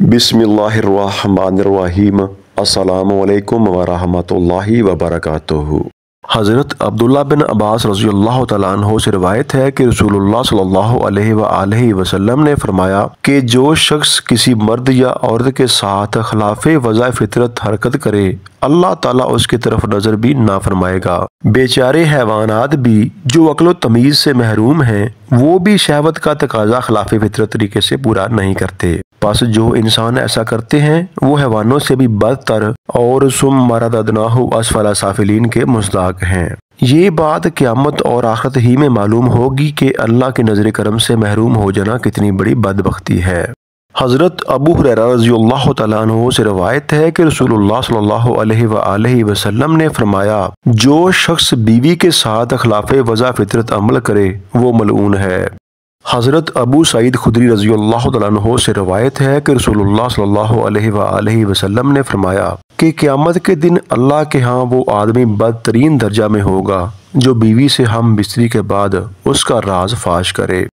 बिस्मिल्लाहिर्रहमानिर्रहीम। अस्सलामुअलैकुम वरहमतुल्लाहि वबरकातुहू। हज़रत अब्दुल्ला बिन अब्बास रज़ियल्लाहु तआला अन्हु से रिवायत है कि रसूलुल्लाह सल्लल्लाहु अलैहि वसल्लम ने फरमाया कि जो शख्स किसी मर्द या औरत के साथ खिलाफ़े वज़ा फितरत हरकत करे, अल्लाह ताला उसकी तरफ नज़र भी ना फरमाएगा। बेचारे हैवानात भी जो अक्ल तमीज़ से महरूम हैं, वो भी शहवत का तकाजा खिलाफ़े फितरत तरीके से पूरा नहीं करते। बस जो इंसान ऐसा करते हैं वो हैवानों से भी बदतर और सुम्मा रददनाहु अस्फला साफिलीन के मुस्ताक हैं। ये बात क़यामत और आखिरत ही में मालूम होगी कि अल्लाह की नज़र करम से महरूम हो जाना कितनी बड़ी बदबख्ती है। हज़रत अबू हुरैरा रज़ियल्लाहु तआला अन्हु से रवायत है कि रसूलुल्लाह सल्लल्लाहु अलैहि वसल्लम ने फरमाया, जो शख्स बीवी के साथ खिलाफ़े वज़ा फितरत अमल करे वो मलऊन है। हज़रत अबू सईद खुदरी रज़ियल्लाहु तआला अन्हु से रवायत है कि रसूलुल्लाह सल्लल्लाहु अलैहि वसल्लम ने फरमाया कि क़यामत के दिन अल्लाह के यहाँ वो आदमी बदतरीन दर्जा में होगा जो बीवी से हम बिस्तरी के बाद उसका राज फाश करे।